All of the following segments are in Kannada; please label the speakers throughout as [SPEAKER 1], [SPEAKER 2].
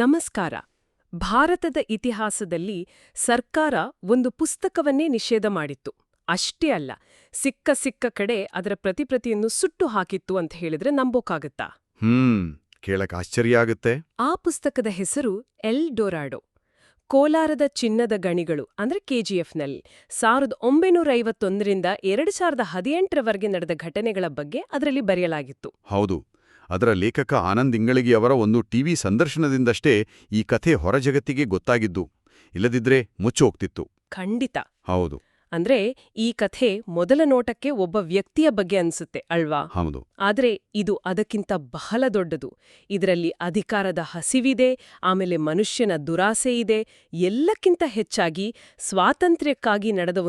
[SPEAKER 1] ನಮಸ್ಕಾರ. ಭಾರತದ ಇತಿಹಾಸದಲ್ಲಿ ಸರ್ಕಾರ ಒಂದು ಪುಸ್ತಕವನ್ನೇ ನಿಷೇಧ ಮಾಡಿತ್ತು. ಅಷ್ಟೇ ಅಲ್ಲ, ಸಿಕ್ಕ ಕಡೆ ಅದರ ಪ್ರತಿಯನ್ನು ಸುಟ್ಟು ಹಾಕಿತ್ತು ಅಂತ ಹೇಳಿದ್ರೆ ನಂಬೋಕಾಗತ್ತಾ?
[SPEAKER 2] ಕೇಳಕ್ ಆಶ್ಚರ್ಯ ಆಗುತ್ತೆ.
[SPEAKER 1] ಆ ಪುಸ್ತಕದ ಹೆಸರು ಎಲ್ ಡೊರಾಡೋ. ಕೋಲಾರದ ಚಿನ್ನದ ಗಣಿಗಳು ಅಂದ್ರೆ ಕೆಜಿಎಫ್ನಲ್ಲಿ 1951ರಿಂದ 2018ರವರೆಗೆ ನಡೆದ ಘಟನೆಗಳ ಬಗ್ಗೆ ಅದರಲ್ಲಿ ಬರೆಯಲಾಗಿತ್ತು.
[SPEAKER 2] ಹೌದು, ಅದರ ಲೇಖಕ ಆನಂದ್ ಇಂಗಳಿಗೆಯವರ ಒಂದು ಟಿವಿ ಸಂದರ್ಶನದಿಂದಷ್ಟೇ ಈ ಕಥೆ ಹೊರಜಗತ್ತಿಗೆ ಗೊತ್ತಾಗಿದ್ದು. ಇಲ್ಲದಿದ್ರೆ ಮುಚ್ಚೋಗ್ತಿತ್ತು.
[SPEAKER 1] ಖಂಡಿತ.
[SPEAKER 2] ಹೌದು.
[SPEAKER 1] ಅಂದ್ರೆ ಈ ಕಥೆ ಮೊದಲ ನೋಟಕ್ಕೆ ಒಬ್ಬ ವ್ಯಕ್ತಿಯ ಬಗ್ಗೆ ಅನ್ಸುತ್ತೆ ಅಲ್ವಾ?
[SPEAKER 2] ಹೌದು.
[SPEAKER 1] ಆದ್ರೆ ಇದು ಅದಕ್ಕಿಂತ ಬಹಳ ದೊಡ್ಡದು. ಇದರಲ್ಲಿ ಅಧಿಕಾರದ ಹಸಿವಿದೆ, ಆಮೇಲೆ ಮನುಷ್ಯನ ದುರಾಸೆ ಇದೆ, ಎಲ್ಲಕ್ಕಿಂತ ಹೆಚ್ಚಾಗಿ ಸ್ವಾತಂತ್ರ್ಯಕ್ಕಾಗಿ ನಡೆದ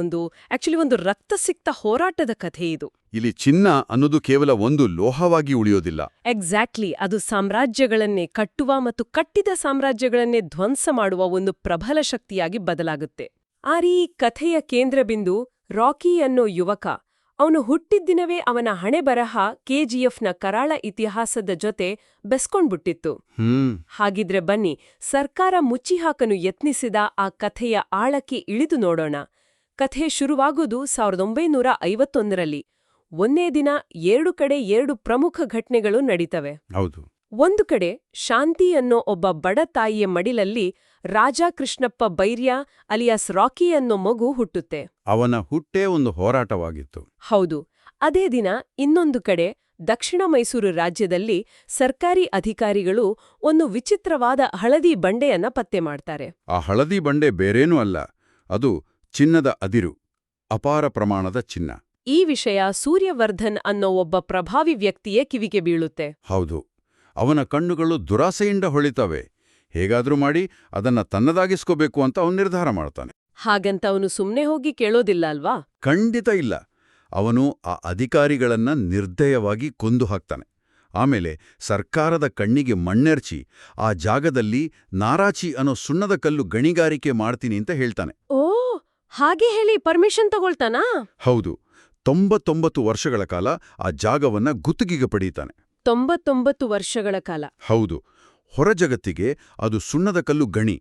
[SPEAKER 1] ಒಂದು ರಕ್ತಸಿಕ್ತ ಹೋರಾಟದ ಕಥೆ ಇದು.
[SPEAKER 2] ಇಲ್ಲಿ ಚಿನ್ನ ಅನ್ನೋದು ಕೇವಲ ಒಂದು ಲೋಹವಾಗಿ ಉಳಿಯೋದಿಲ್ಲ.
[SPEAKER 1] ಎಕ್ಸಾಕ್ಟ್ಲಿ, ಅದು ಸಾಮ್ರಾಜ್ಯಗಳನ್ನೇ ಕಟ್ಟುವ ಮತ್ತು ಕಟ್ಟಿದ ಸಾಮ್ರಾಜ್ಯಗಳನ್ನೇ ಧ್ವಂಸ ಮಾಡುವ ಒಂದು ಪ್ರಬಲ ಶಕ್ತಿಯಾಗಿ ಬದಲಾಗುತ್ತೆ. ಈ ಕಥೆಯ ಕೇಂದ್ರಬಿಂದು ರಾಕಿ ಅನ್ನೋ ಯುವಕ. ಅವನು ಹುಟ್ಟಿದ್ದಿನವೇ ಅವನ ಹಣೆಬರಹ ಕೆಜಿಎಫ್ನ ಕರಾಳ ಇತಿಹಾಸದ ಜೊತೆ ಬೆಸ್ಕೊಂಡ್ಬಿಟ್ಟಿತ್ತು. ಹಾಗಿದ್ರೆ ಬನ್ನಿ, ಸರ್ಕಾರ ಮುಚ್ಚಿಹಾಕನು ಯತ್ನಿಸಿದ ಆ ಕಥೆಯ ಆಳಕ್ಕೆ ಇಳಿದು ನೋಡೋಣ. ಕಥೆ ಶುರುವಾಗೋದು 1951ರಲ್ಲಿ. ಒಂದೇ ದಿನ 2 ಕಡೆ 2 ಪ್ರಮುಖ ಘಟನೆಗಳು ನಡೀತವೆ.
[SPEAKER 2] ಹೌದು.
[SPEAKER 1] ಒಂದು ಕಡೆ ಶಾಂತಿ ಅನ್ನೋ ಒಬ್ಬ ಬಡ ತಾಯಿಯ ಮಡಿಲಲ್ಲಿ ರಾಜಾ ಕೃಷ್ಣಪ್ಪ ಬೈರ್ಯ ಅಲಿಯಾಸ್ ರಾಕಿ ಅನ್ನೋ ಮಗು ಹುಟ್ಟುತ್ತೆ.
[SPEAKER 2] ಅವನ ಹುಟ್ಟೇ ಒಂದು ಹೋರಾಟವಾಗಿತ್ತು.
[SPEAKER 1] ಹೌದು. ಅದೇ ದಿನ ಇನ್ನೊಂದು ಕಡೆ ದಕ್ಷಿಣ ಮೈಸೂರು ರಾಜ್ಯದಲ್ಲಿ ಸರ್ಕಾರಿ ಅಧಿಕಾರಿಗಳು ಒಂದು ವಿಚಿತ್ರವಾದ ಹಳದಿ ಬಂಡೆಯನ್ನ ಪತ್ತೆ ಮಾಡ್ತಾರೆ.
[SPEAKER 2] ಆ ಹಳದಿ ಬಂಡೆ ಬೇರೇನೂ ಅಲ್ಲ, ಅದು ಚಿನ್ನದ ಅದಿರು, ಅಪಾರ ಪ್ರಮಾಣದ ಚಿನ್ನ.
[SPEAKER 1] ಈ ವಿಷಯ ಸೂರ್ಯವರ್ಧನ್ ಅನ್ನೋ ಒಬ್ಬ ಪ್ರಭಾವಿ ವ್ಯಕ್ತಿಯೇ ಕಿವಿಗೆ ಬೀಳುತ್ತೆ.
[SPEAKER 2] ಹೌದು. ಅವನ ಕಣ್ಣುಗಳು ದುರಾಸೆಯಿಂದ ಹೊಳಿತವೆ. ಹೇಗಾದ್ರೂ ಮಾಡಿ ಅದನ್ನ ತನ್ನದಾಗಿಸ್ಕೋಬೇಕು ಅಂತ ಅವನು ನಿರ್ಧಾರ ಮಾಡ್ತಾನೆ.
[SPEAKER 1] ಹಾಗಂತ ಅವನು ಸುಮ್ನೆ ಹೋಗಿ ಕೇಳೋದಿಲ್ಲ ಅಲ್ವಾ?
[SPEAKER 2] ಖಂಡಿತ ಇಲ್ಲ. ಅವನು ಆ ಅಧಿಕಾರಿಗಳನ್ನ ನಿರ್ದಯವಾಗಿ ಕೊಂದು ಹಾಕ್ತಾನೆ. ಆಮೇಲೆ ಸರ್ಕಾರದ ಕಣ್ಣಿಗೆ ಮಣ್ಣೆರ್ಚಿ ಆ ಜಾಗದಲ್ಲಿ ನಾರಾಚಿ ಅನ್ನೋ ಸುಣ್ಣದ ಕಲ್ಲು ಗಣಿಗಾರಿಕೆ ಮಾಡ್ತೀನಿ ಅಂತ ಹೇಳ್ತಾನೆ.
[SPEAKER 1] ಓ, ಹಾಗೆ ಹೇಳಿ ಪರ್ಮಿಷನ್ ತಗೊಳ್ತಾನಾ?
[SPEAKER 2] ಹೌದು. 99 ವರ್ಷಗಳ ಕಾಲ ಆ ಜಾಗವನ್ನ ಗುತ್ತಿಗೆಗೆ ಪಡೀತಾನೆ.
[SPEAKER 1] 99 ವರ್ಷಗಳ ಕಾಲ?
[SPEAKER 2] ಹೌದು. ಹೊರಜಗತ್ತಿಗೆ ಅದು ಸುಣ್ಣದ ಕಲ್ಲು ಗಣಿ.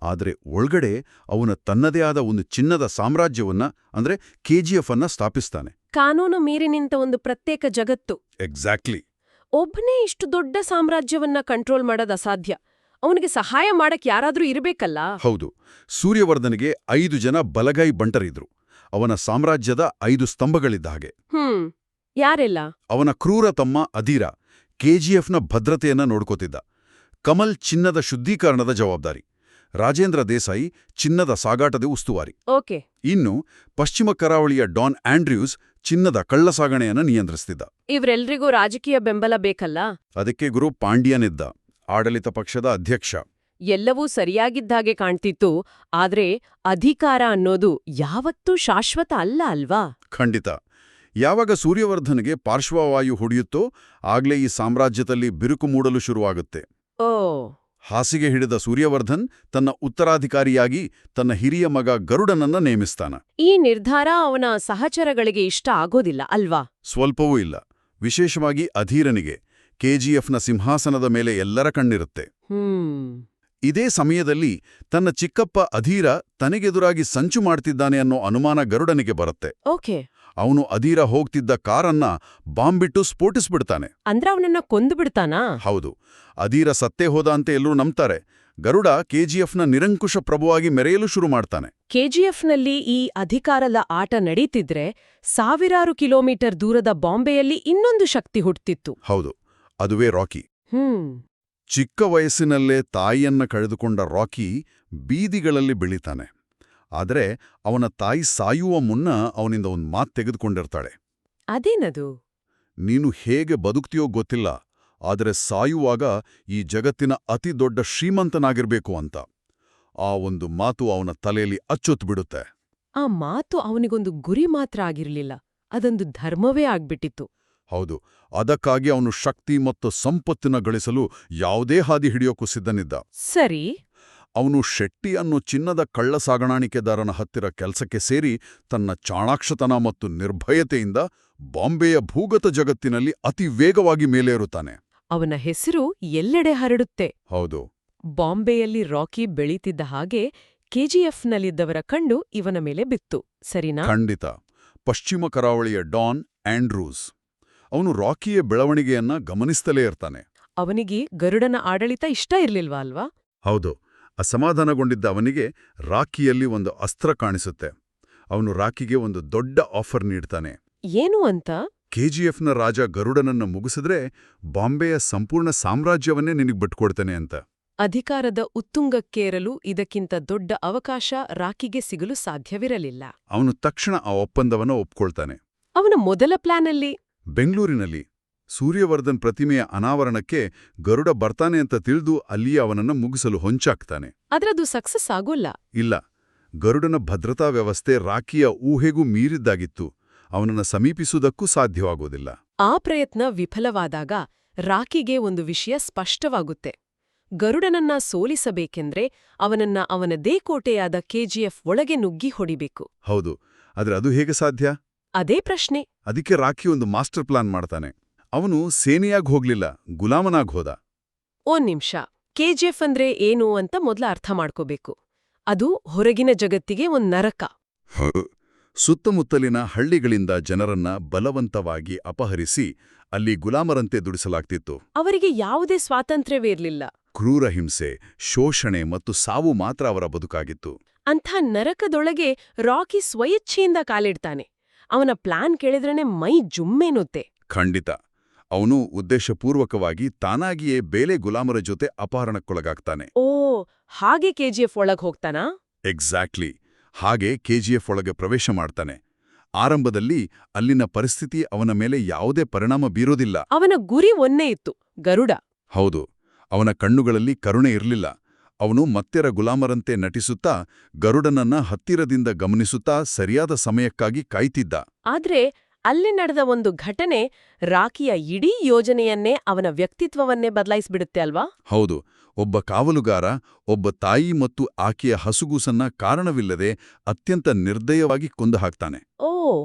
[SPEAKER 2] ಆದರೆ ಒಳಗಡೆ ಅವನ ತನ್ನದೇ ಆದ ಒಂದು ಚಿನ್ನದ ಸಾಮ್ರಾಜ್ಯವನ್ನ ಅಂದ್ರೆ ಕೆಜಿಎಫ್ ಅನ್ನ ಸ್ಥಾಪಿಸ್ತಾನೆ.
[SPEAKER 1] ಕಾನೂನು ಮೀರಿ ನಿಂತ ಒಂದು ಪ್ರತ್ಯೇಕ ಜಗತ್ತು.
[SPEAKER 2] ಎಕ್ಸಾಕ್ಟ್ಲಿ.
[SPEAKER 1] ಒಬ್ಬನೇ ಇಷ್ಟು ದೊಡ್ಡ ಸಾಮ್ರಾಜ್ಯವನ್ನ ಕಂಟ್ರೋಲ್ ಮಾಡೋದು ಅಸಾಧ್ಯ. ಅವನಿಗೆ ಸಹಾಯ ಮಾಡಕ್ ಯಾರಾದ್ರೂ ಇರಬೇಕಲ್ಲ?
[SPEAKER 2] ಹೌದು. ಸೂರ್ಯವರ್ಧನಿಗೆ 5 ಜನ ಬಲಗೈ ಬಂಟರಿದ್ರು. ಅವನ ಸಾಮ್ರಾಜ್ಯದ 5 ಸ್ತಂಭಗಳಿದ್ದ ಹಾಗೆ.
[SPEAKER 1] ಯಾರೆಲ್ಲ?
[SPEAKER 2] ಅವನ ಕ್ರೂರ ತಮ್ಮ ಅಧೀರ ಕೆಜಿಎಫ್ನ ಭದ್ರತೆಯನ್ನ ನೋಡ್ಕೋತಿದ್ದ. ಕಮಲ್ ಚಿನ್ನದ ಶುದ್ಧೀಕರಣದ ಜವಾಬ್ದಾರಿ. ರಾಜೇಂದ್ರ ದೇಸಾಯಿ ಚಿನ್ನದ ಸಾಗಾಟದ ಉಸ್ತುವಾರಿ.
[SPEAKER 1] ಓಕೆ.
[SPEAKER 2] ಇನ್ನು ಪಶ್ಚಿಮ ಕರಾವಳಿಯ ಡಾನ್ ಆಂಡ್ರ್ಯೂಸ್ ಚಿನ್ನದ ಕಳ್ಳಸಾಗಣೆಯನ್ನ ನಿಯಂತ್ರಿಸ್ತಿದ್ದ.
[SPEAKER 1] ಇವ್ರೆಲ್ರಿಗೂ ರಾಜಕೀಯ ಬೆಂಬಲ ಬೇಕಲ್ಲ?
[SPEAKER 2] ಅದಕ್ಕೆ ಗುರು ಪಾಂಡ್ಯನಿದ್ದ, ಆಡಳಿತ ಪಕ್ಷದ ಅಧ್ಯಕ್ಷ.
[SPEAKER 1] ಎಲ್ಲವೂ ಸರಿಯಾಗಿದ್ದಾಗೆ ಕಾಣ್ತಿತ್ತು. ಆದ್ರೆ ಅಧಿಕಾರ ಅನ್ನೋದು ಯಾವತ್ತೂ ಶಾಶ್ವತ ಅಲ್ಲ ಅಲ್ವಾ?
[SPEAKER 2] ಖಂಡಿತ. ಯಾವಾಗ ಸೂರ್ಯವರ್ಧನ್ಗೆ ಪಾರ್ಶ್ವವಾಯು ಹೊಡೆಯುತ್ತೋ ಆಗ್ಲೇ ಈ ಸಾಮ್ರಾಜ್ಯದಲ್ಲಿ ಬಿರುಕು ಮೂಡಲು ಶುರುವಾಗುತ್ತೆ.
[SPEAKER 1] ಓ.
[SPEAKER 2] ಹಾಸಿಗೆ ಹಿಡಿದ ಸೂರ್ಯವರ್ಧನ್ ತನ್ನ ಉತ್ತರಾಧಿಕಾರಿಯಾಗಿ ತನ್ನ ಹಿರಿಯ ಮಗ ಗರುಡನನ್ನ ನೇಮಿಸ್ತಾನ.
[SPEAKER 1] ಈ ನಿರ್ಧಾರ ಅವನ ಸಹಚರಗಳಿಗೆ ಇಷ್ಟ ಆಗೋದಿಲ್ಲ ಅಲ್ವಾ?
[SPEAKER 2] ಸ್ವಲ್ಪವೂ ಇಲ್ಲ. ವಿಶೇಷವಾಗಿ ಅಧೀರನಿಗೆ. ಕೆಜಿಎಫ್ನ ಸಿಂಹಾಸನದ ಮೇಲೆ ಎಲ್ಲರ ಕಣ್ಣಿರುತ್ತೆ. ಇದೇ ಸಮಯದಲ್ಲಿ ತನ್ನ ಚಿಕ್ಕಪ್ಪ ಅಧೀರ ತನಗೆದುರಾಗಿ ಸಂಚು ಮಾಡ್ತಿದ್ದಾನೆ ಅನ್ನೋ ಅನುಮಾನ ಗರುಡನಿಗೆ ಬರುತ್ತೆ.
[SPEAKER 1] ಓಕೆ.
[SPEAKER 2] ಅವನು ಅಧೀರ ಹೋಗ್ತಿದ್ದ ಕಾರನ್ನ ಬಾಂಬಿಟ್ಟು ಸ್ಫೋಟಿಸ್ಬಿಡ್ತಾನೆ.
[SPEAKER 1] ಅಂದ್ರೆ ಅವನನ್ನ ಕೊಂದು ಬಿಡ್ತಾನಾ?
[SPEAKER 2] ಹೌದು. ಅಧೀರ ಸತ್ತೇ ಹೋದ ಅಂತ ಎಲ್ಲರೂ ನಂಬ್ತಾರೆ. ಗರುಡ ಕೆಜಿಎಫ್ನ ನಿರಂಕುಶ ಪ್ರಭುವಾಗಿ ಮೆರೆಯಲು ಶುರು ಮಾಡ್ತಾನೆ.
[SPEAKER 1] ಕೆಜಿಎಫ್ನಲ್ಲಿ ಈ ಅಧಿಕಾರದ ಆಟ ನಡೀತಿದ್ರೆ ಸಾವಿರಾರು ಕಿಲೋಮೀಟರ್ ದೂರದ ಬಾಂಬೆಯಲ್ಲಿ ಇನ್ನೊಂದು ಶಕ್ತಿ ಹುಟ್ಟುತ್ತಿತ್ತು.
[SPEAKER 2] ಹೌದು, ಅದುವೇ ರಾಕಿ. ಚಿಕ್ಕ ವಯಸ್ಸಿನಲ್ಲೇ ತಾಯಿಯನ್ನ ಕಳೆದುಕೊಂಡ ರಾಕಿ ಬೀದಿಗಳಲ್ಲಿ ಬೆಳೀತಾನೆ. ಆದರೆ ಅವನ ತಾಯಿ ಸಾಯುವ ಮುನ್ನ ಅವನಿಂದ ಒಂದು ಮಾತು ತೆಗೆದುಕೊಂಡಿರ್ತಾಳೆ.
[SPEAKER 1] ಅದೇನದು?
[SPEAKER 2] ನೀನು ಹೇಗೆ ಬದುಕ್ತೀಯೋ ಗೊತ್ತಿಲ್ಲ, ಆದರೆ ಸಾಯುವಾಗ ಈ ಜಗತ್ತಿನ ಅತಿ ದೊಡ್ಡ ಶ್ರೀಮಂತನಾಗಿರ್ಬೇಕು ಅಂತ. ಆ ಒಂದು ಮಾತು ಅವನ ತಲೆಯಲ್ಲಿ ಅಚ್ಚೊತ್ತು ಬಿಡುತ್ತೆ.
[SPEAKER 1] ಆ ಮಾತು ಅವನಿಗೊಂದು ಗುರಿ ಮಾತ್ರ ಆಗಿರಲಿಲ್ಲ, ಅದೊಂದು ಧರ್ಮವೇ ಆಗ್ಬಿಟ್ಟಿತ್ತು.
[SPEAKER 2] ಹೌದು. ಅದಕ್ಕಾಗಿ ಅವನು ಶಕ್ತಿ ಮತ್ತು ಸಂಪತ್ತಿನ ಗಳಿಸಲು ಯಾವುದೇ ಹಾದಿ ಹಿಡಿಯೋಕ್ಕೂ ಸಿದ್ಧನಿದ್ದ.
[SPEAKER 1] ಸರಿ.
[SPEAKER 2] ಅವನು ಶೆಟ್ಟಿ ಅನ್ನೋ ಚಿನ್ನದ ಕಳ್ಳ ಸಾಗಾಣಿಕೆದಾರನ ಹತ್ತಿರ ಕೆಲಸಕ್ಕೆ ಸೇರಿ ತನ್ನ ಚಾಣಾಕ್ಷತನ ಮತ್ತು ನಿರ್ಭಯತೆಯಿಂದ ಬಾಂಬೆಯ ಭೂಗತ ಜಗತ್ತಿನಲ್ಲಿ ಅತಿ ವೇಗವಾಗಿ ಮೇಲೇರುತ್ತಾನೆ.
[SPEAKER 1] ಅವನ ಹೆಸರು ಎಲ್ಲೆಡೆ ಹರಡುತ್ತೆ.
[SPEAKER 2] ಹೌದು.
[SPEAKER 1] ಬಾಂಬೆಯಲ್ಲಿ ರಾಕಿ ಬೆಳೀತಿದ್ದ ಹಾಗೆ ಕೆಜಿಎಫ್ನಲ್ಲಿದ್ದವರ ಕಣ್ಣು ಇವನ ಮೇಲೆ ಬಿತ್ತು, ಸರಿನಾ?
[SPEAKER 2] ಖಂಡಿತ. ಪಶ್ಚಿಮ ಕರಾವಳಿಯ ಡಾನ್ ಆಂಡ್ರೂಸ್ ಅವನು ರಾಕಿಯ ಬೆಳವಣಿಗೆಯನ್ನ ಗಮನಿಸ್ತಲೇ ಇರ್ತಾನೆ.
[SPEAKER 1] ಅವನಿಗೆ ಗರುಡನ ಆಡಳಿತ ಇಷ್ಟ ಇರ್ಲಿಲ್ವಾ ಅಲ್ವಾ?
[SPEAKER 2] ಹೌದು. ಅಸಮಾಧಾನಗೊಂಡಿದ್ದ ಅವನಿಗೆ ರಾಕಿಯಲ್ಲಿ ಒಂದು ಅಸ್ತ್ರ ಕಾಣಿಸುತ್ತೆ. ಅವನು ರಾಕಿಗೆ ಒಂದು ದೊಡ್ಡ ಆಫರ್ ನೀಡ್ತಾನೆ.
[SPEAKER 1] ಏನು ಅಂತ?
[SPEAKER 2] ಕೆಜಿಎಫ್ನ ರಾಜ ಗರುಡನನ್ನ ಮುಗಿಸಿದ್ರೆ ಬಾಂಬೆಯ ಸಂಪೂರ್ಣ ಸಾಮ್ರಾಜ್ಯವನ್ನೇ ನಿನಗ್ ಬಿಟ್ಕೊಡ್ತೇನೆ ಅಂತ.
[SPEAKER 1] ಅಧಿಕಾರದ ಉತ್ತುಂಗಕ್ಕೇರಲು ಇದಕ್ಕಿಂತ ದೊಡ್ಡ ಅವಕಾಶ ರಾಕಿಗೆ ಸಿಗಲು ಸಾಧ್ಯವಿರಲಿಲ್ಲ.
[SPEAKER 2] ಅವನು ತಕ್ಷಣ ಆ ಒಪ್ಪಂದವನ್ನ ಒಪ್ಕೊಳ್ತಾನೆ.
[SPEAKER 1] ಅವನ ಮೊದಲ ಪ್ಲಾನಲ್ಲಿ
[SPEAKER 2] ಬೆಂಗಳೂರಿನಲ್ಲಿ ಸೂರ್ಯವರ್ಧನ್ ಪ್ರತಿಮೆಯ ಅನಾವರಣಕ್ಕೆ ಗರುಡ ಬರ್ತಾನೆ ಅಂತ ತಿಳಿದು ಅಲ್ಲಿಯೇ ಅವನನ್ನ ಮುಗಿಸಲು ಹೊಂಚಾಕ್ತಾನೆ.
[SPEAKER 1] ಆದ್ರದು ಸಕ್ಸಸ್ ಆಗೋಲ್ಲ.
[SPEAKER 2] ಇಲ್ಲ. ಗರುಡನ ಭದ್ರತಾ ವ್ಯವಸ್ಥೆ ರಾಕಿಯ ಊಹೆಗೂ ಮೀರಿದ್ದಾಗಿತ್ತು. ಅವನನ್ನ ಸಮೀಪಿಸುವುದಕ್ಕೂ ಸಾಧ್ಯವಾಗೋದಿಲ್ಲ.
[SPEAKER 1] ಆ ಪ್ರಯತ್ನ ವಿಫಲವಾದಾಗ ರಾಕಿಗೆ ಒಂದು ವಿಷಯ ಸ್ಪಷ್ಟವಾಗುತ್ತೆ. ಗರುಡನನ್ನ ಸೋಲಿಸಬೇಕೆಂದ್ರೆ ಅವನನ್ನ ಅವನದೇ ಕೋಟೆಯಾದ ಕೆಜಿಎಫ್ ಒಳಗೆ ನುಗ್ಗಿ ಹೊಡಿಬೇಕು.
[SPEAKER 2] ಹೌದು. ಆದ್ರೆ ಅದು ಹೇಗೆ ಸಾಧ್ಯ?
[SPEAKER 1] ಅದೇ ಪ್ರಶ್ನೆ.
[SPEAKER 2] ಅದಕ್ಕೆ ರಾಕಿ ಒಂದು ಮಾಸ್ಟರ್ ಪ್ಲಾನ್ ಮಾಡ್ತಾನೆ. ಅವನು ಸೇನೆಯಾಗ್ ಹೋಗ್ಲಿಲ್ಲ, ಗುಲಾಮನಾಗ್ ಹೋದ.
[SPEAKER 1] ಒಂದ್ ನಿಮಿಷ. ಕೆಜಿಎಫ್ ಅಂದ್ರೆ ಏನು ಅಂತ ಮೊದ್ಲ ಅರ್ಥ ಮಾಡ್ಕೋಬೇಕು. ಅದು ಹೊರಗಿನ ಜಗತ್ತಿಗೆ ಒಂದ್ ನರಕ.
[SPEAKER 2] ಸುತ್ತಮುತ್ತಲಿನ ಹಳ್ಳಿಗಳಿಂದ ಜನರನ್ನ ಬಲವಂತವಾಗಿ ಅಪಹರಿಸಿ ಅಲ್ಲಿ ಗುಲಾಮರಂತೆ ದುಡಿಸಲಾಗ್ತಿತ್ತು.
[SPEAKER 1] ಅವರಿಗೆ ಯಾವುದೇ ಸ್ವಾತಂತ್ರ್ಯವೇ ಇರ್ಲಿಲ್ಲ.
[SPEAKER 2] ಕ್ರೂರ ಹಿಂಸೆ, ಶೋಷಣೆ ಮತ್ತು ಸಾವು ಮಾತ್ರ ಅವರ ಬದುಕಾಗಿತ್ತು.
[SPEAKER 1] ಅಂಥ ನರಕದೊಳಗೆ ರಾಕಿ ಸ್ವಯಿಚ್ಛೆಯಿಂದ ಕಾಲಿಡ್ತಾನೆ. ಅವನ ಪ್ಲಾನ್ ಕೇಳಿದ್ರೇನೆ ಮೈ ಜುಮ್ಮೆನ್ನುತ್ತೆ.
[SPEAKER 2] ಖಂಡಿತ. ಅವನು ಉದ್ದೇಶಪೂರ್ವಕವಾಗಿ ತಾನಾಗಿಯೇ ಬೇರೆ ಗುಲಾಮರ ಜೊತೆ ಅಪಹರಣಕ್ಕೊಳಗಾಗ್ತಾನೆ.
[SPEAKER 1] ಓ, ಹಾಗೆ ಕೆಜಿಎಫ್ ಒಳಗ್ ಹೋಗ್ತಾನಾ?
[SPEAKER 2] ಎಕ್ಸಾಕ್ಟ್ಲಿ. ಹಾಗೆ ಕೆಜಿಎಫ್ ಒಳಗೆ ಪ್ರವೇಶ ಮಾಡ್ತಾನೆ. ಆರಂಭದಲ್ಲಿ ಅಲ್ಲಿನ ಪರಿಸ್ಥಿತಿ ಅವನ ಮೇಲೆ ಯಾವುದೇ ಪರಿಣಾಮ ಬೀರೋದಿಲ್ಲ.
[SPEAKER 1] ಅವನ ಗುರಿ ಒಂದೇ ಇತ್ತು, ಗರುಡ.
[SPEAKER 2] ಹೌದು. ಅವನ ಕಣ್ಣುಗಳಲ್ಲಿ ಕರುಣೆ ಇರಲಿಲ್ಲ. ಅವನು ಮತ್ತೆರ ಗುಲಾಮರಂತೆ ನಟಿಸುತ್ತಾ ಗರುಡನನ್ನ ಹತ್ತಿರದಿಂದ ಗಮನಿಸುತ್ತಾ ಸರಿಯಾದ ಸಮಯಕ್ಕಾಗಿ ಕಾಯ್ತಿದ್ದ.
[SPEAKER 1] ಆದ್ರೆ ಅಲ್ಲಿ ನಡೆದ ಒಂದು ಘಟನೆ ರಾಕಿಯ ಇಡೀ ಯೋಜನೆಯನ್ನೇ, ಅವನ ವ್ಯಕ್ತಿತ್ವವನ್ನೇ ಬದಲಾಯಿಸ್ಬಿಡುತ್ತೆ ಅಲ್ವಾ?
[SPEAKER 2] ಹೌದು. ಒಬ್ಬ ಕಾವಲುಗಾರ ಒಬ್ಬ ತಾಯಿ ಮತ್ತು ಆಕೆಯ ಹಸುಗೂಸನ್ನ ಕಾರಣವಿಲ್ಲದೆ ಅತ್ಯಂತ ನಿರ್ದಯವಾಗಿ ಕೊಂದು ಹಾಕ್ತಾನೆ.
[SPEAKER 1] ಓ,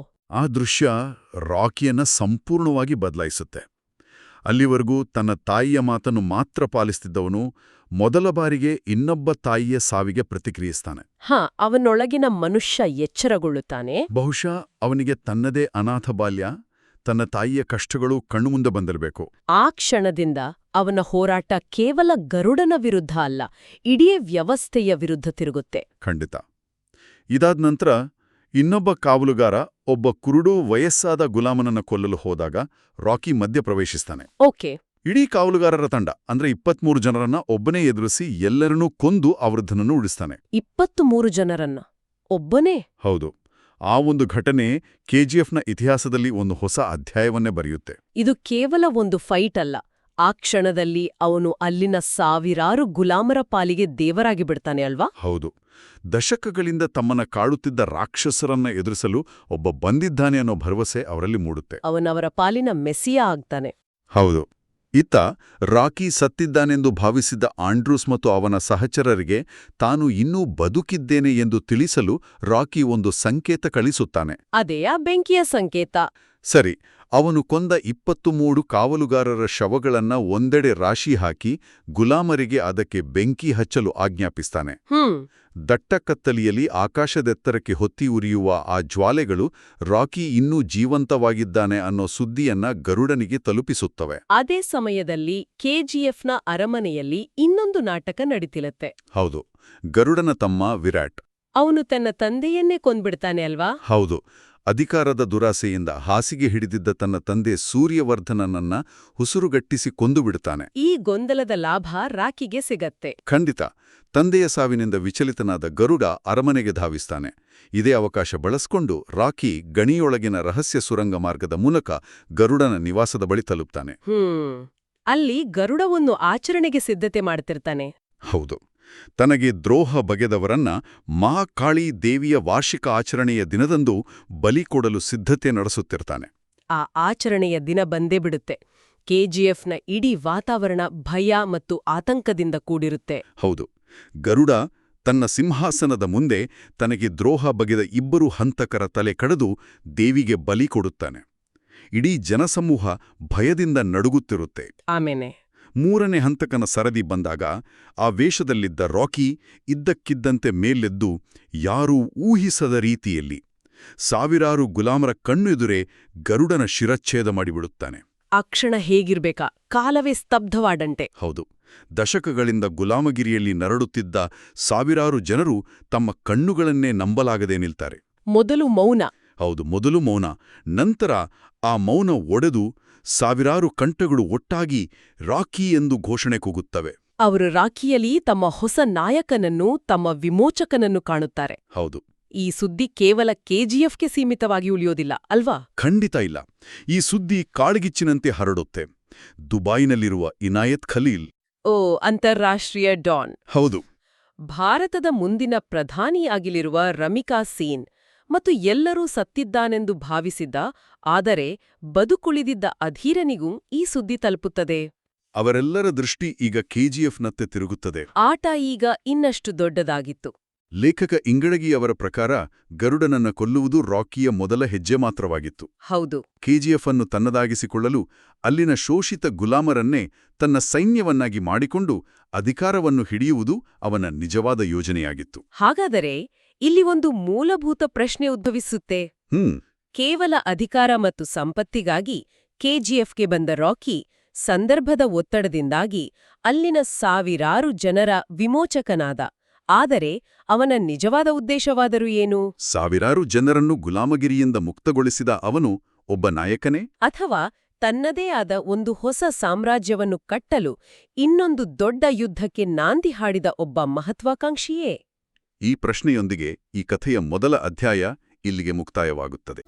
[SPEAKER 2] ಆ ದೃಶ್ಯ ರಾಕಿಯನ್ನ ಸಂಪೂರ್ಣವಾಗಿ ಬದಲಾಯಿಸುತ್ತೆ. ಅಲ್ಲಿವರೆಗೂ ತನ್ನ ತಾಯಿಯ ಮಾತನ್ನು ಮಾತ್ರ ಪಾಲಿಸ್ತಿದ್ದವನು ಮೊದಲ ಬಾರಿಗೆ ಇನ್ನೊಬ್ಬ ತಾಯಿಯ ಸಾವಿಗೆ ಪ್ರತಿಕ್ರಿಯಿಸ್ತಾನೆ.
[SPEAKER 1] ಅವನೊಳಗಿನ ಮನುಷ್ಯ ಎಚ್ಚರಗೊಳ್ಳುತ್ತಾನೆ.
[SPEAKER 2] ಬಹುಶಃ ಅವನಿಗೆ ತನ್ನದೇ ಅನಾಥ ಬಾಲ್ಯ, ತನ್ನ ತಾಯಿಯ ಕಷ್ಟಗಳು ಕಣ್ಣುಮುಂದೆ ಬಂದಿರಬೇಕು.
[SPEAKER 1] ಆ ಕ್ಷಣದಿಂದ ಅವನ ಹೋರಾಟ ಕೇವಲ ಗರುಡನ ವಿರುದ್ಧ ಅಲ್ಲ, ಇಡೀ ವ್ಯವಸ್ಥೆಯ ವಿರುದ್ಧ ತಿರುಗುತ್ತೆ.
[SPEAKER 2] ಖಂಡಿತ. ಇದಾದ ನಂತರ ಇನ್ನೊಬ್ಬ ಕಾವಲುಗಾರ ಒಬ್ಬ ಕುರುಡು ವಯಸ್ಸಾದ ಗುಲಾಮನನ್ನ ಕೊಲ್ಲಲು ಹೋದಾಗ ರಾಕಿ ಮಧ್ಯ ಪ್ರವೇಶಿಸ್ತಾನೆ.
[SPEAKER 1] ಓಕೆ.
[SPEAKER 2] ಇಡೀ ಕಾವಲುಗಾರರ ತಂಡ ಅಂದ್ರೆ 23 ಜನರನ್ನ ಒಬ್ಬನೇ ಎದುರಿಸಿ ಎಲ್ಲರನ್ನೂ ಕೊಂದು ಆ ವೃದ್ಧನನ್ನು ಉಳಿಸ್ತಾನೆ.
[SPEAKER 1] 23 ಜನರನ್ನ ಒಬ್ಬನೇ?
[SPEAKER 2] ಹೌದು. ಆ ಒಂದು ಘಟನೆ ಕೆಜಿಎಫ್ನ ಇತಿಹಾಸದಲ್ಲಿ ಒಂದು ಹೊಸ ಅಧ್ಯಾಯವನ್ನೇ ಬರೆಯುತ್ತೆ.
[SPEAKER 1] ಇದು ಕೇವಲ ಒಂದು ಫೈಟ್ ಅಲ್ಲ. ಆ ಕ್ಷಣದಲ್ಲಿ ಅವನು ಅಲ್ಲಿನ ಸಾವಿರಾರು ಗುಲಾಮರ ಪಾಲಿಗೆ ದೇವರಾಗಿ ಬಿಡ್ತಾನೆ ಅಲ್ವಾ?
[SPEAKER 2] ಹೌದು. ದಶಕಗಳಿಂದ ತಮ್ಮನ್ನ ಕಾಡುತ್ತಿದ್ದ ರಾಕ್ಷಸರನ್ನ ಎದುರಿಸಲು ಒಬ್ಬ ಬಂದಿದ್ದಾನೆ ಅನ್ನೋ ಭರವಸೆ ಅವರಲ್ಲಿ ಮೂಡುತ್ತೆ.
[SPEAKER 1] ಅವನವರ ಪಾಲಿನ ಮೆಸ್ಸಿಯಾ ಆಗ್ತಾನೆ.
[SPEAKER 2] ಹೌದು. ಇತ್ತ ರಾಕಿ ಸತ್ತಿದ್ದಾನೆಂದು ಭಾವಿಸಿದ್ದ ಆಂಡ್ರೂಸ್ ಮತ್ತು ಅವನ ಸಹಚರರಿಗೆ ತಾನು ಇನ್ನೂ ಬದುಕಿದ್ದೇನೆ ಎಂದು ತಿಳಿಸಲು ರಾಕಿ ಒಂದು ಸಂಕೇತ ಕಳಿಸುತ್ತಾನೆ.
[SPEAKER 1] ಅದೇಯಾ ಬೆಂಕಿಯ ಸಂಕೇತ?
[SPEAKER 2] ಸರಿ. ಅವನು ಕೊಂದ 23 ಕಾವಲುಗಾರರ ಶವಗಳನ್ನ ಒಂದೆಡೆ ರಾಶಿ ಹಾಕಿ ಗುಲಾಮರಿಗೆ ಅದಕ್ಕೆ ಬೆಂಕಿ ಹಚ್ಚಲು ಆಜ್ಞಾಪಿಸ್ತಾನೆ. ದಟ್ಟ ಕತ್ತಲಿಯಲ್ಲಿ ಆಕಾಶದೆತ್ತರಕ್ಕೆ ಹೊತ್ತಿ ಉರಿಯುವ ಆ ಜ್ವಾಲೆಗಳು ರಾಕಿ ಇನ್ನೂ ಜೀವಂತವಾಗಿದ್ದಾನೆ ಅನ್ನೋ ಸುದ್ದಿಯನ್ನ ಗರುಡನಿಗೆ ತಲುಪಿಸುತ್ತವೆ.
[SPEAKER 1] ಅದೇ ಸಮಯದಲ್ಲಿ ಕೆಜಿಎಫ್ನ ಅರಮನೆಯಲ್ಲಿ ಇನ್ನೊಂದು ನಾಟಕ ನಡೀತಿಲತ್ತೆ.
[SPEAKER 2] ಹೌದು. ಗರುಡನ ತಮ್ಮ ವಿರಾಟ್.
[SPEAKER 1] ಅವನು ತನ್ನ ತಂದೆಯನ್ನೇ ಕೊಂದ್ಬಿಡ್ತಾನೆ ಅಲ್ವಾ?
[SPEAKER 2] ಹೌದು. ಅಧಿಕಾರದ ದುರಾಸೆಯಿಂದ ಹಾಸಿಗೆ ಹಿಡಿದಿದ್ದ ತನ್ನ ತಂದೆ ಸೂರ್ಯವರ್ಧನನನ್ನ ಹುಸುರುಗಟ್ಟಿಸಿ ಕೊಂದುಬಿಡುತ್ತಾನೆ.
[SPEAKER 1] ಈ ಗೊಂದಲದ ಲಾಭ ರಾಕಿಗೆ ಸಿಗತ್ತೆ.
[SPEAKER 2] ಖಂಡಿತ. ತಂದೆಯ ಸಾವಿನಿಂದ ವಿಚಲಿತನಾದ ಗರುಡ ಅರಮನೆಗೆ ಧಾವಿಸ್ತಾನೆ. ಇದೇ ಅವಕಾಶ ಬಳಸ್ಕೊಂಡು ರಾಕಿ ಗಣಿಯೊಳಗಿನ ರಹಸ್ಯ ಸುರಂಗ ಮಾರ್ಗದ ಮೂಲಕ ಗರುಡನ ನಿವಾಸದ ಬಳಿ ತಲುಪ್ತಾನೆ.
[SPEAKER 1] ಅಲ್ಲಿ ಗರುಡ ಒಂದು ಆಚರಣೆಗೆ ಸಿದ್ಧತೆ ಮಾಡ್ತಿರ್ತಾನೆ.
[SPEAKER 2] ಹೌದು. ತನಗೆ ದ್ರೋಹ ಬಗೆದವರನ್ನ ಮಹಾಕಾಳಿ ದೇವಿಯ ವಾರ್ಷಿಕ ಆಚರಣೆಯ ದಿನದಂದು ಬಲಿ ಕೊಡಲು ಸಿದ್ಧತೆ ನಡೆಸುತ್ತಿರ್ತಾನೆ.
[SPEAKER 1] ಆ ಆಚರಣೆಯ ದಿನ ಬಂದೇ ಬಿಡುತ್ತೆ. ಕೆಜಿಎಫ್ನ ಇಡೀ ವಾತಾವರಣ ಭಯ ಮತ್ತು ಆತಂಕದಿಂದ ಕೂಡಿರುತ್ತೆ.
[SPEAKER 2] ಹೌದು. ಗರುಡ ತನ್ನ ಸಿಂಹಾಸನದ ಮುಂದೆ ತನಗೆ ದ್ರೋಹ ಬಗೆದ 2 ಹಂತಕರ ತಲೆ ಕಡಿದು ದೇವಿಗೆ ಬಲಿ ಕೊಡುತ್ತಾನೆ. ಇಡೀ ಜನಸಮೂಹ ಭಯದಿಂದ ನಡುಗುತ್ತಿರುತ್ತೆ.
[SPEAKER 1] ಆಮೇಲೆ
[SPEAKER 2] ಮೂರನೇ ಹಂತಕನ ಸರದಿ ಬಂದಾಗ ಆ ವೇಷದಲ್ಲಿದ್ದ ರಾಕಿ ಇದ್ದಕ್ಕಿದ್ದಂತೆ ಮೇಲೆದ್ದು ಯಾರೂ ಊಹಿಸದ ರೀತಿಯಲ್ಲಿ ಸಾವಿರಾರು ಗುಲಾಮರ ಕಣ್ಣೆದುರೇ ಗರುಡನ ಶಿರಚ್ಛೇದ ಮಾಡಿಬಿಡುತ್ತಾನೆ.
[SPEAKER 1] ಆ ಕ್ಷಣ ಹೇಗಿರ್ಬೇಕಾ, ಕಾಲವೇ ಸ್ತಬ್ಧವಾದಂತೆ.
[SPEAKER 2] ಹೌದು, ದಶಕಗಳಿಂದ ಗುಲಾಮಗಿರಿಯಲ್ಲಿ ನರಳುತ್ತಿದ್ದ ಸಾವಿರಾರು ಜನರು ತಮ್ಮ ಕಣ್ಣುಗಳನ್ನೇ ನಂಬಲಾಗದೆ ನಿಲ್ತಾರೆ.
[SPEAKER 1] ಮೊದಲು ಮೌನ.
[SPEAKER 2] ಹೌದು, ಮೊದಲು ಮೌನ. ನಂತರ ಆ ಮೌನ ಒಡೆದು ಸಾವಿರಾರು ಕಂಠಗಳು ಒಟ್ಟಾಗಿ ರಾಕಿ ಎಂದು ಘೋಷಣೆ ಕೂಗುತ್ತವೆ.
[SPEAKER 1] ಅವರು ರಾಕಿಯಲ್ಲಿ ತಮ್ಮ ಹೊಸ ನಾಯಕನನ್ನು, ತಮ್ಮ ವಿಮೋಚಕನನ್ನು ಕಾಣುತ್ತಾರೆ.
[SPEAKER 2] ಹೌದು.
[SPEAKER 1] ಈ ಸುದ್ದಿ ಕೇವಲ ಕೆಜಿಎಫ್ಗೆ ಸೀಮಿತವಾಗಿ ಉಳಿಯೋದಿಲ್ಲ ಅಲ್ವಾ?
[SPEAKER 2] ಖಂಡಿತ ಇಲ್ಲ. ಈ ಸುದ್ದಿ ಕಾಳ್ಗಿಚ್ಚಿನಂತೆ ಹರಡುತ್ತೆ. ದುಬೈನಲ್ಲಿರುವ ಇನಾಯತ್ ಖಲೀಲ್,
[SPEAKER 1] ಅಂತಾರಾಷ್ಟ್ರೀಯ ಡಾನ್.
[SPEAKER 2] ಹೌದು,
[SPEAKER 1] ಭಾರತದ ಮುಂದಿನ ಪ್ರಧಾನಿಯಾಗಲಿರುವ ರಮಿಕಾ ಸೇನ್ ಮತ್ತು ಎಲ್ಲರೂ ಸತ್ತಿದ್ದಾನೆಂದು ಭಾವಿಸಿದ್ದ, ಆದರೆ ಬದುಕುಳಿದಿದ್ದ ಅಧೀರನಿಗೂ ಈ ಸುದ್ದಿ ತಲುಪುತ್ತದೆ.
[SPEAKER 2] ಅವರೆಲ್ಲರ ದೃಷ್ಟಿ ಈಗ ಕೆಜಿಎಫ್ನತ್ತೆ ತಿರುಗುತ್ತದೆ.
[SPEAKER 1] ಆಟ ಈಗ ಇನ್ನಷ್ಟು ದೊಡ್ಡದಾಗಿತ್ತು.
[SPEAKER 2] ಲೇಖಕ ಇಂಗಳಗಿ ಅವರ ಪ್ರಕಾರ ಗರುಡನನ್ನ ಕೊಲ್ಲುವುದು ರಾಕಿಯ ಮೊದಲ ಹೆಜ್ಜೆ ಮಾತ್ರವಾಗಿತ್ತು.
[SPEAKER 1] ಹೌದು.
[SPEAKER 2] ಕೆಜಿಎಫ್ ಅನ್ನು ತನ್ನದಾಗಿಸಿಕೊಳ್ಳಲು ಅಲ್ಲಿನ ಶೋಷಿತ ಗುಲಾಮರನ್ನೇ ತನ್ನ ಸೈನ್ಯವನ್ನಾಗಿ ಮಾಡಿಕೊಂಡು ಅಧಿಕಾರವನ್ನು ಹಿಡಿಯುವುದು ಅವನ ನಿಜವಾದ ಯೋಜನೆಯಾಗಿತ್ತು.
[SPEAKER 1] ಹಾಗಾದರೆ ಇಲ್ಲಿ ಒಂದು ಮೂಲಭೂತ ಪ್ರಶ್ನೆ ಉದ್ಭವಿಸುತ್ತೆ. ಕೇವಲ ಅಧಿಕಾರ ಮತ್ತು ಸಂಪತ್ತಿಗಾಗಿ ಕೆಜಿಎಫ್ಗೆ ಬಂದ ರಾಕಿ ಸಂದರ್ಭದ ಒತ್ತಡದಿಂದಾಗಿ ಅಲ್ಲಿನ ಸಾವಿರಾರು ಜನರ ವಿಮೋಚಕನಾದ. ಆದರೆ ಅವನ ನಿಜವಾದ ಉದ್ದೇಶವಾದರೂ ಏನು?
[SPEAKER 2] ಸಾವಿರಾರು ಜನರನ್ನು ಗುಲಾಮಗಿರಿಯಿಂದ ಮುಕ್ತಗೊಳಿಸಿದ ಅವನು ಒಬ್ಬ ನಾಯಕನೇ?
[SPEAKER 1] ಅಥವಾ ತನ್ನದೇ ಆದ ಒಂದು ಹೊಸ ಸಾಮ್ರಾಜ್ಯವನ್ನು ಕಟ್ಟಲು ಇನ್ನೊಂದು ದೊಡ್ಡ ಯುದ್ಧಕ್ಕೆ ನಾಂದಿ ಹಾಡಿದ ಒಬ್ಬ ಮಹತ್ವಾಕಾಂಕ್ಷಿಯೇ?
[SPEAKER 2] ಈ ಪ್ರಶ್ನೆಯೊಂದಿಗೆ ಈ ಕಥೆಯ ಮೊದಲ ಅಧ್ಯಾಯ ಇಲ್ಲಿಗೆ ಮುಕ್ತಾಯವಾಗುತ್ತದೆ.